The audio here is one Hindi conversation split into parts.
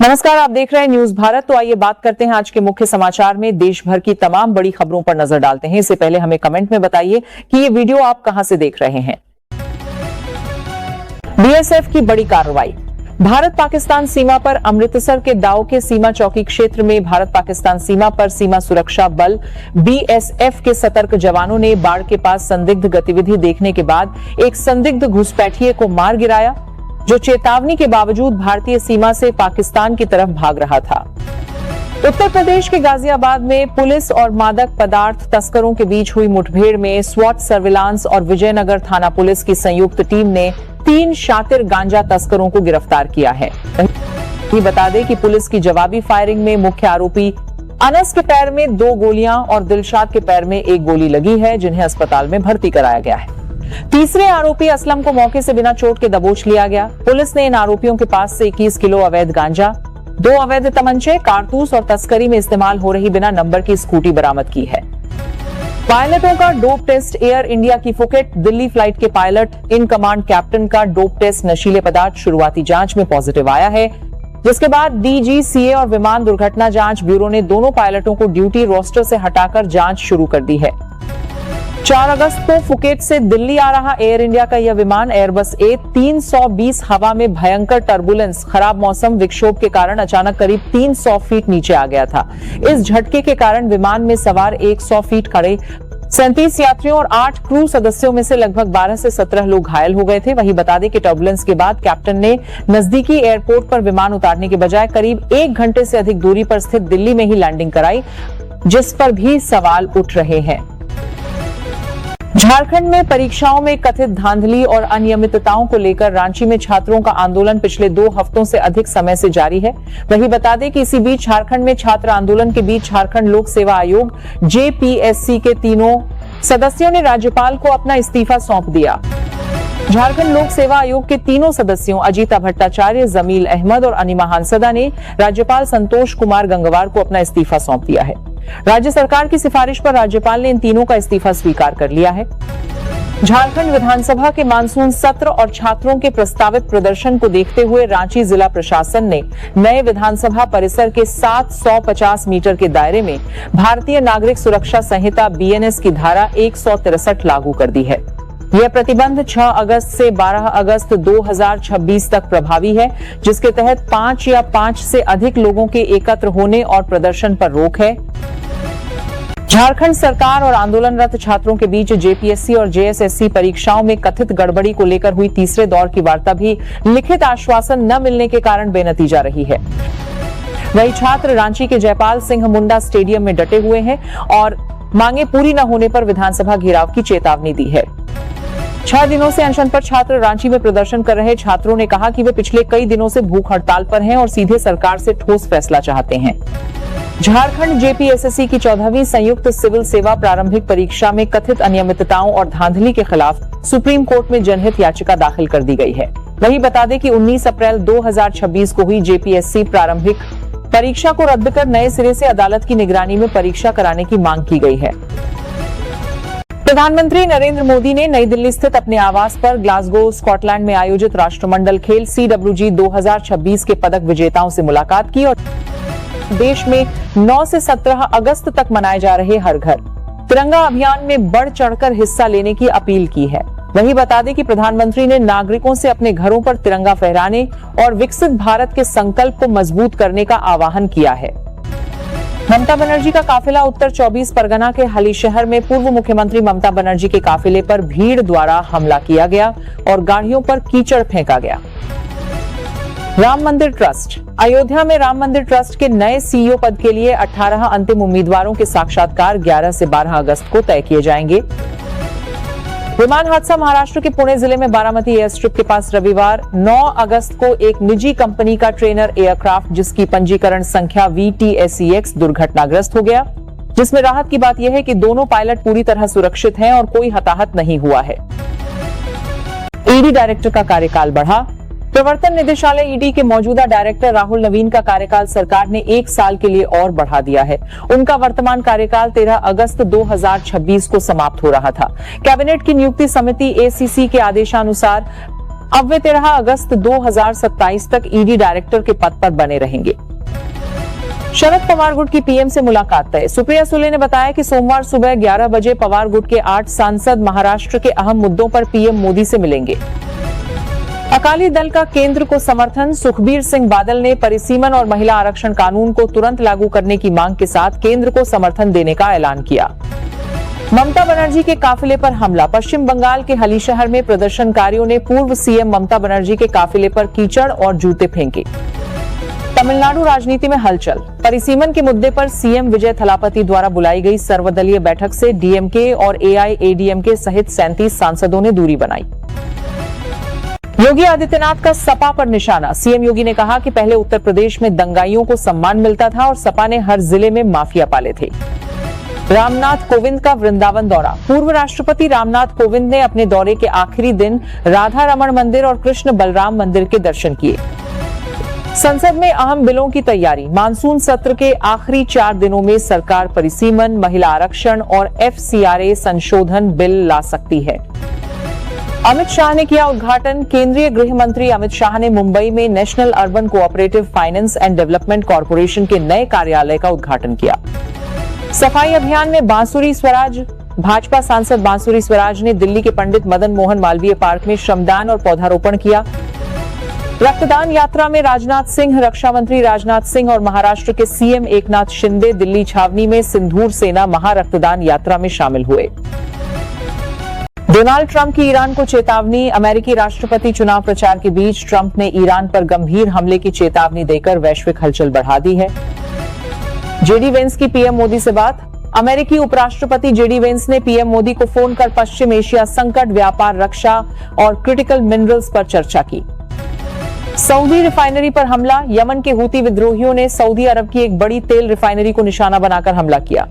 नमस्कार, आप देख रहे हैं न्यूज भारत। तो आइए बात करते हैं आज के मुख्य समाचार में। देश भर की तमाम बड़ी खबरों पर नजर डालते हैं। इससे पहले हमें कमेंट में बताइए कि ये वीडियो आप कहां से देख रहे हैं। बीएसएफ की बड़ी कार्रवाई। भारत पाकिस्तान सीमा पर अमृतसर के दाऊ के सीमा चौकी क्षेत्र में भारत पाकिस्तान सीमा पर सीमा सुरक्षा बल बीएसएफ के सतर्क जवानों ने बाढ़ के पास संदिग्ध गतिविधि देखने के बाद एक संदिग्ध घुसपैठिए को मार गिराया, जो चेतावनी के बावजूद भारतीय सीमा से पाकिस्तान की तरफ भाग रहा था। उत्तर प्रदेश के गाजियाबाद में पुलिस और मादक पदार्थ तस्करों के बीच हुई मुठभेड़ में स्वॉट सर्विलांस और विजयनगर थाना पुलिस की संयुक्त टीम ने 3 शातिर गांजा तस्करों को गिरफ्तार किया है। ये बता दें कि पुलिस की जवाबी फायरिंग में मुख्य आरोपी अनस के पैर में 2 गोलियां और दिलशाद के पैर में 1 गोली लगी है, जिन्हें अस्पताल में भर्ती कराया गया है। तीसरे आरोपी असलम को मौके से बिना चोट के दबोच लिया गया। पुलिस ने इन आरोपियों के पास से 21 किलो अवैध गांजा, 2 अवैध तमंचे, कारतूस और तस्करी में इस्तेमाल हो रही बिना नंबर की स्कूटी बरामद की है। पायलटों का डोप टेस्ट। एयर इंडिया की फुकेट दिल्ली फ्लाइट के पायलट इन कमांड कैप्टन का डोप टेस्ट नशीले पदार्थ शुरुआती जांच में पॉजिटिव आया है, जिसके बाद डीजीसीए और विमान दुर्घटना जांच ब्यूरो ने दोनों पायलटों को ड्यूटी रोस्टर से हटाकर जांच शुरू कर दी है। 4 अगस्त को फुकेट से दिल्ली आ रहा एयर इंडिया का यह विमान एयरबस A320 हवा में भयंकर टर्बुलेंस, खराब मौसम, विक्षोभ के कारण अचानक करीब 300 फीट नीचे आ गया था। इस झटके के कारण विमान में सवार 100 फीट खड़े 37 यात्रियों और 8 क्रू सदस्यों में से लगभग 12 से 17 लोग घायल हो गए थे। वहीं बता दें कि टर्बुलेंस के बाद कैप्टन ने नजदीकी एयरपोर्ट पर विमान उतारने के बजाय करीब 1 घंटे से अधिक दूरी पर स्थित दिल्ली में ही लैंडिंग कराई, जिस पर भी सवाल उठ रहे हैं। झारखंड में परीक्षाओं में कथित धांधली और अनियमितताओं को लेकर रांची में छात्रों का आंदोलन पिछले 2 हफ्तों से अधिक समय से जारी है। वहीं बता दें कि इसी बीच झारखंड में छात्र आंदोलन के बीच झारखंड लोक सेवा आयोग जेपीएससी के तीनों सदस्यों ने राज्यपाल को अपना इस्तीफा सौंप दिया। झारखंड लोक सेवा आयोग के तीनों सदस्यों अजीता भट्टाचार्य, जमील अहमद और अनिमा हांसदा ने राज्यपाल संतोष कुमार गंगवार को अपना इस्तीफा सौंप दिया है। राज्य सरकार की सिफारिश पर राज्यपाल ने इन तीनों का इस्तीफा स्वीकार कर लिया है। झारखंड विधानसभा के मानसून सत्र और छात्रों के प्रस्तावित प्रदर्शन को देखते हुए रांची जिला प्रशासन ने नए विधानसभा परिसर के 750 मीटर के दायरे में भारतीय नागरिक सुरक्षा संहिता बीएनएस की धारा 163 लागू कर दी है। यह प्रतिबंध 6 अगस्त से 12 अगस्त 2026 तक प्रभावी है, जिसके तहत 5 या 5 से अधिक लोगों के एकत्र होने और प्रदर्शन पर रोक है। झारखंड सरकार और आंदोलनरत छात्रों के बीच जेपीएससी और जेएसएससी परीक्षाओं में कथित गड़बड़ी को लेकर हुई तीसरे दौर की वार्ता भी लिखित आश्वासन न मिलने के कारण बेनतीजा रही है। वही छात्र रांची के जयपाल सिंह मुंडा स्टेडियम में डटे हुए हैं और मांगे पूरी न होने पर विधानसभा घेराव की चेतावनी दी है। 6 दिनों से अनशन पर छात्र रांची में प्रदर्शन कर रहे छात्रों ने कहा कि वे पिछले कई दिनों से भूख हड़ताल पर हैं और सीधे सरकार से ठोस फैसला चाहते हैं। झारखंड जेपीएसएससी की 14वीं संयुक्त सिविल सेवा प्रारंभिक परीक्षा में कथित अनियमितताओं और धांधली के खिलाफ सुप्रीम कोर्ट में जनहित याचिका दाखिल कर दी गई है। वहीं बता दें कि 19 अप्रैल 2026 को हुई जेपीएससी प्रारंभिक परीक्षा को रद्द कर नए सिरे से अदालत की निगरानी में परीक्षा कराने की मांग की गई है। प्रधानमंत्री नरेंद्र मोदी ने नई दिल्ली स्थित अपने आवास पर ग्लासगो, स्कॉटलैंड में आयोजित राष्ट्रमंडल खेल CWG 2026 के पदक विजेताओं से मुलाकात की और देश में 9 से 17 अगस्त तक मनाए जा रहे हर घर तिरंगा अभियान में बढ़ चढ़कर हिस्सा लेने की अपील की है। वहीं बता दें कि प्रधानमंत्री ने नागरिकों से अपने घरों पर तिरंगा फहराने और विकसित भारत के संकल्प को मजबूत करने का आह्वान किया है। ममता बनर्जी का काफिला उत्तर 24 परगना के हली शहर में पूर्व मुख्यमंत्री ममता बनर्जी के काफिले पर भीड़ द्वारा हमला किया गया और गाड़ियों पर कीचड़ फेंका गया। राम मंदिर ट्रस्ट। अयोध्या में राम मंदिर ट्रस्ट के नए सीईओ पद के लिए 18 अंतिम उम्मीदवारों के साक्षात्कार 11 से 12 अगस्त को तय किए जाएंगे। विमान हादसा। महाराष्ट्र के पुणे जिले में बारामती एयर स्ट्रिप के पास रविवार 9 अगस्त को एक निजी कंपनी का ट्रेनर एयरक्राफ्ट, जिसकी पंजीकरण संख्या VTSEX, दुर्घटनाग्रस्त हो गया, जिसमें राहत की बात यह है कि दोनों पायलट पूरी तरह सुरक्षित हैं और कोई हताहत नहीं हुआ है। ईडी डायरेक्टर का कार्यकाल बढ़ा। प्रवर्तन निदेशालय ईडी के मौजूदा डायरेक्टर राहुल नवीन का कार्यकाल सरकार ने 1 साल के लिए और बढ़ा दिया है। उनका वर्तमान कार्यकाल 13 अगस्त 2026 को समाप्त हो रहा था। कैबिनेट की नियुक्ति समिति ACC के आदेशानुसार अब वे 13 अगस्त 2027 तक ईडी डायरेक्टर के पद पर बने रहेंगे। शरद पवार गुट की पीएम से मुलाकात तय। सुप्रिया सुले ने बताया कि सोमवार सुबह 11 बजे पवार गुट के 8 सांसद महाराष्ट्र के अहम मुद्दों पर पीएम मोदी से मिलेंगे। अकाली दल का केंद्र को समर्थन। सुखबीर सिंह बादल ने परिसीमन और महिला आरक्षण कानून को तुरंत लागू करने की मांग के साथ केंद्र को समर्थन देने का ऐलान किया। ममता बनर्जी के काफिले पर हमला। पश्चिम बंगाल के हलीशहर में प्रदर्शनकारियों ने पूर्व सीएम ममता बनर्जी के काफिले पर कीचड़ और जूते फेंके। तमिलनाडु राजनीति में हलचल। परिसीमन के मुद्दे पर सीएम विजय थलापति द्वारा बुलाई गई सर्वदलीय बैठक से डीएमके और एआईएडीएमके सहित 37 सांसदों ने दूरी बनाई। योगी आदित्यनाथ का सपा पर निशाना। सीएम योगी ने कहा कि पहले उत्तर प्रदेश में दंगाइयों को सम्मान मिलता था और सपा ने हर जिले में माफिया पाले थे। रामनाथ कोविंद का वृंदावन दौरा। पूर्व राष्ट्रपति रामनाथ कोविंद ने अपने दौरे के आखिरी दिन राधा रमण मंदिर और कृष्ण बलराम मंदिर के दर्शन किए। संसद में अहम बिलों की तैयारी। मानसून सत्र के आखिरी 4 दिनों में सरकार परिसीमन, महिला आरक्षण और एफसीआरए संशोधन बिल ला सकती है। अमित शाह ने किया उद्घाटन। केंद्रीय गृह मंत्री अमित शाह ने मुंबई में national urban cooperative finance and development corporation के नए कार्यालय का उद्घाटन किया। सफाई अभियान में बांसुरी स्वराज। भाजपा सांसद बांसुरी स्वराज ने दिल्ली के पंडित मदन मोहन मालवीय पार्क में श्रमदान और पौधारोपण किया। रक्तदान यात्रा में राजनाथ सिंह, रक्षा मंत्री राजनाथ सिंह और महाराष्ट्र के सीएम एकनाथ शिंदे दिल्ली छावनी में सिंदूर सेना महारक्तदान यात्रा में शामिल हुए। डोनाल्ड ट्रंप की ईरान को चेतावनी। अमेरिकी राष्ट्रपति चुनाव प्रचार के बीच ट्रंप ने ईरान पर गंभीर हमले की चेतावनी देकर वैश्विक हलचल बढ़ा दी है। जेडी वेंस की पीएम मोदी से बात। अमेरिकी उपराष्ट्रपति जेडी वेंस ने पीएम मोदी को फोन कर पश्चिम एशिया संकट, व्यापार, रक्षा और क्रिटिकल मिनरल्स पर चर्चा की। सऊदी रिफाइनरी पर हमला। यमन के हूती विद्रोहियों ने सऊदी अरब की एक बड़ी तेल रिफाइनरी को निशाना बनाकर हमला किया।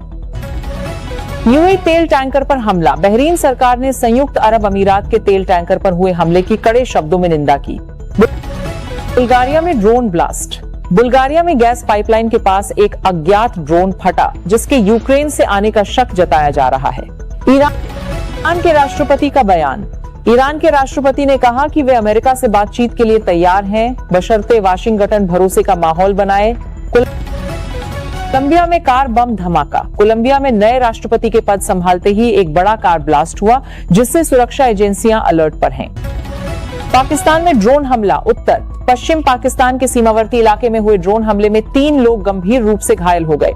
यूएई तेल टैंकर पर हमला। बहरीन सरकार ने संयुक्त अरब अमीरात के तेल टैंकर पर हुए हमले की कड़े शब्दों में निंदा की। बुल्गारिया में ड्रोन ब्लास्ट। बुल्गारिया में गैस पाइपलाइन के पास एक अज्ञात ड्रोन फटा, जिसके यूक्रेन से आने का शक जताया जा रहा है। ईरान के राष्ट्रपति का बयान। ईरान के राष्ट्रपति ने कहा कि वे अमेरिका से बातचीत के लिए तैयार हैं, बशर्ते वाशिंगटन भरोसे का माहौल बनाए। कोलंबिया में कार बम धमाका। कोलंबिया में नए राष्ट्रपति के पद संभालते ही एक बड़ा कार ब्लास्ट हुआ, जिससे सुरक्षा एजेंसियां अलर्ट पर हैं। पाकिस्तान में ड्रोन हमला। उत्तर पश्चिम पाकिस्तान के सीमावर्ती इलाके में हुए ड्रोन हमले में 3 लोग गंभीर रूप से घायल हो गए।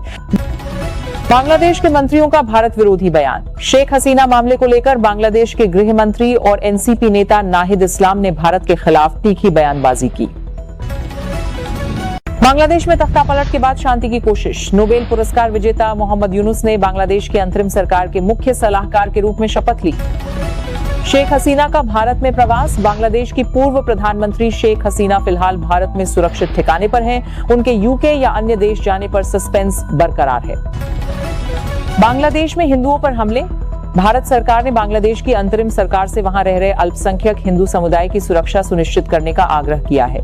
बांग्लादेश के मंत्रियों का भारत विरोधी बयान। शेख हसीना मामले को लेकर बांग्लादेश के गृह मंत्री और एनसीपी नेता नाहिद इस्लाम ने भारत के खिलाफ तीखी बयानबाजी की। बांग्लादेश में तख्तापलट के बाद शांति की कोशिश। नोबेल पुरस्कार विजेता मोहम्मद यूनुस ने बांग्लादेश की अंतरिम सरकार के मुख्य सलाहकार के रूप में शपथ ली। शेख हसीना का भारत में प्रवास। बांग्लादेश की पूर्व प्रधानमंत्री शेख हसीना फिलहाल भारत में सुरक्षित ठिकाने पर हैं। उनके यूके या अन्य देश जाने पर सस्पेंस बरकरार है। बांग्लादेश में हिंदुओं पर हमले। भारत सरकार ने बांग्लादेश की अंतरिम सरकार से वहां रह रहे अल्पसंख्यक हिंदू समुदाय की सुरक्षा सुनिश्चित करने का आग्रह किया है।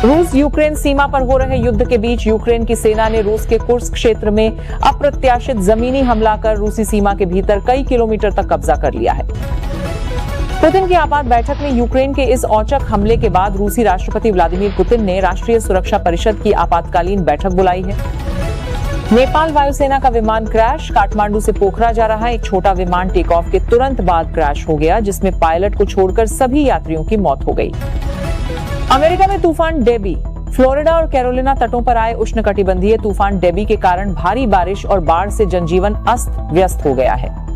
रूस यूक्रेन सीमा पर हो रहे युद्ध के बीच यूक्रेन की सेना ने रूस के कुर्स्क क्षेत्र में अप्रत्याशित जमीनी हमला कर रूसी सीमा के भीतर कई किलोमीटर तक कब्जा कर लिया है। पुतिन की आपात बैठक में यूक्रेन के इस औचक हमले के बाद रूसी राष्ट्रपति व्लादिमीर पुतिन ने राष्ट्रीय सुरक्षा परिषद की आपातकालीन बैठक बुलाई है। नेपाल वायुसेना का विमान क्रैश। काठमांडू से पोखरा जा रहा एक छोटा विमान टेक ऑफ के तुरंत बाद क्रैश हो गया, जिसमें पायलट को छोड़कर सभी यात्रियों की मौत हो गई। अमेरिका में तूफान डेबी। फ्लोरिडा और कैरोलिना तटों पर आए उष्णकटिबंधीय तूफान डेबी के कारण भारी बारिश और बाढ़ से जनजीवन अस्त व्यस्त हो गया है।